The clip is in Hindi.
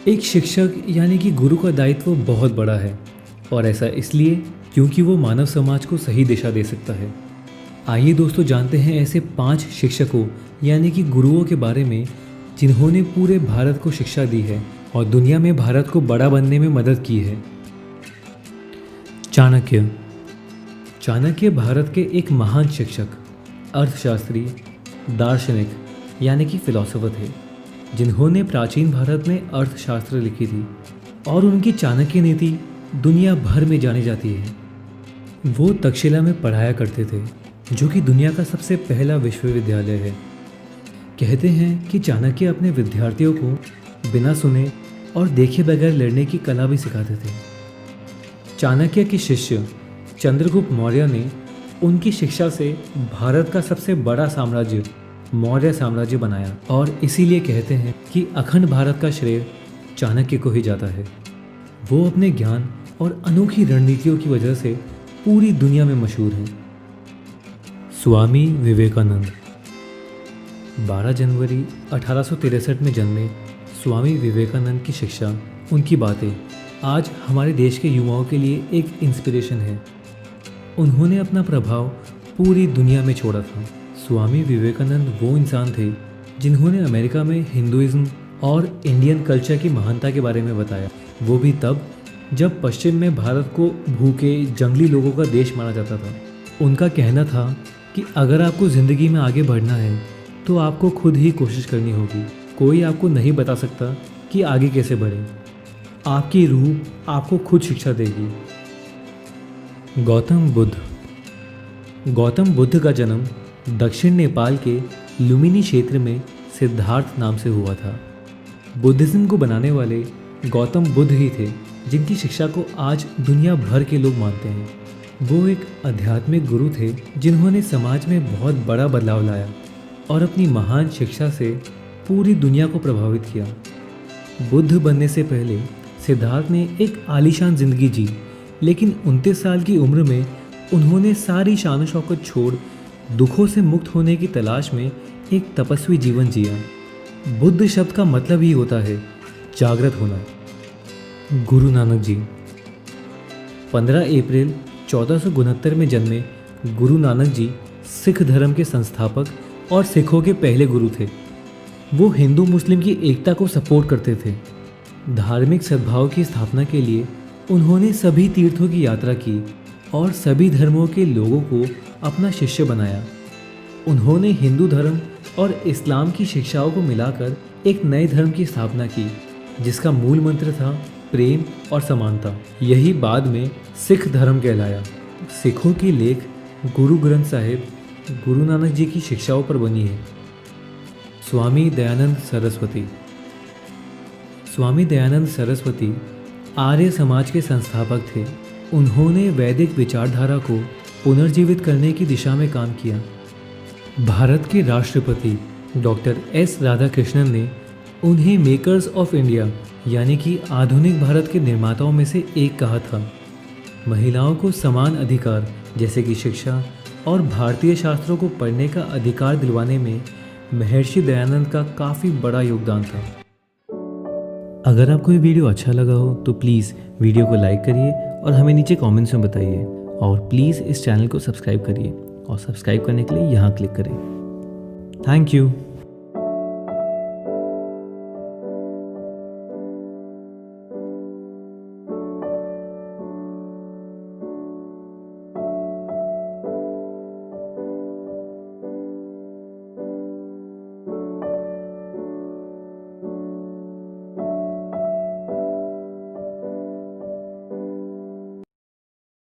एक शिक्षक यानी कि गुरु का दायित्व बहुत बड़ा है और ऐसा इसलिए क्योंकि वो मानव समाज को सही दिशा दे सकता है। आइए दोस्तों जानते हैं ऐसे 5 शिक्षकों यानी कि गुरुओं के बारे में जिन्होंने पूरे भारत को शिक्षा दी है और दुनिया में भारत को बड़ा बनने में मदद की है। चाणक्य। चाणक्य भारत के एक महान शिक्षक, अर्थशास्त्री, दार्शनिक यानी कि फिलोसोफर थे, जिन्होंने प्राचीन भारत में अर्थशास्त्र लिखी थी और उनकी चाणक्य नीति दुनिया भर में जानी जाती है। वो तक्षशिला में पढ़ाया करते थे, जो कि दुनिया का सबसे पहला विश्वविद्यालय है। कहते हैं कि चाणक्य अपने विद्यार्थियों को बिना सुने और देखे बगैर लड़ने की कला भी सिखाते थे। चाणक्य के शिष्य चंद्रगुप्त मौर्य ने उनकी शिक्षा से भारत का सबसे बड़ा साम्राज्य मौर्य साम्राज्य बनाया और इसीलिए कहते हैं कि अखंड भारत का श्रेय चाणक्य को ही जाता है। वो अपने ज्ञान और अनोखी रणनीतियों की वजह से पूरी दुनिया में मशहूर हैं। स्वामी विवेकानंद। 12 जनवरी 1863 में जन्मे स्वामी विवेकानंद की शिक्षा, उनकी बातें आज हमारे देश के युवाओं के लिए एक इंस्पिरेशन है। उन्होंने अपना प्रभाव पूरी दुनिया में छोड़ा था। स्वामी विवेकानंद वो इंसान थे जिन्होंने अमेरिका में हिंदुइज्म और इंडियन कल्चर की महानता के बारे में बताया, वो भी तब जब पश्चिम में भारत को भूखे जंगली लोगों का देश माना जाता था। उनका कहना था कि अगर आपको ज़िंदगी में आगे बढ़ना है तो आपको खुद ही कोशिश करनी होगी। कोई आपको नहीं बता सकता कि आगे कैसे बढ़े। आपकी रूह आपको खुद शिक्षा देगी। गौतम बुद्ध। गौतम बुद्ध का जन्म दक्षिण नेपाल के लुम्बिनी क्षेत्र में सिद्धार्थ नाम से हुआ था। बुद्धिज्म को बनाने वाले गौतम बुद्ध ही थे, जिनकी शिक्षा को आज दुनिया भर के लोग मानते हैं। वो एक आध्यात्मिक गुरु थे जिन्होंने समाज में बहुत बड़ा बदलाव लाया और अपनी महान शिक्षा से पूरी दुनिया को प्रभावित किया। बुद्ध बनने से पहले सिद्धार्थ ने एक आलीशान जिंदगी जी, लेकिन 29 साल की उम्र में उन्होंने सारी शान शौकत छोड़ दुखों से मुक्त होने की तलाश में एक तपस्वी जीवन जिया। बुद्ध शब्द का मतलब ही होता है जागृत होना। गुरु नानक जी। 15 अप्रैल 1469 में जन्मे गुरु नानक जी सिख धर्म के संस्थापक और सिखों के पहले गुरु थे। वो हिंदू मुस्लिम की एकता को सपोर्ट करते थे। धार्मिक सद्भाव की स्थापना के लिए उन्होंने सभी तीर्थों की यात्रा की और सभी धर्मों के लोगों को अपना शिष्य बनाया। उन्होंने हिंदू धर्म और इस्लाम की शिक्षाओं को मिलाकर एक नए धर्म की स्थापना की, जिसका मूल मंत्र था प्रेम और समानता। यही बाद में सिख धर्म कहलाया। सिखों की लेख गुरु ग्रंथ साहिब गुरु नानक जी की शिक्षाओं पर बनी है। स्वामी दयानंद सरस्वती। स्वामी दयानंद सरस्वती आर्य समाज के संस्थापक थे। उन्होंने वैदिक विचारधारा को पुनर्जीवित करने की दिशा में काम किया। भारत के राष्ट्रपति डॉक्टर एस राधाकृष्णन ने उन्हें मेकर्स ऑफ इंडिया यानी कि आधुनिक भारत के निर्माताओं में से एक कहा था। महिलाओं को समान अधिकार जैसे कि शिक्षा और भारतीय शास्त्रों को पढ़ने का अधिकार दिलवाने में महर्षि दयानंद का काफ़ी बड़ा योगदान था। अगर आपको ये वीडियो अच्छा लगा हो तो प्लीज़ वीडियो को लाइक करिए और हमें नीचे कमेंट्स में बताइए, और प्लीज़ इस चैनल को सब्सक्राइब करिए और सब्सक्राइब करने के लिए यहाँ क्लिक करें। Thank you.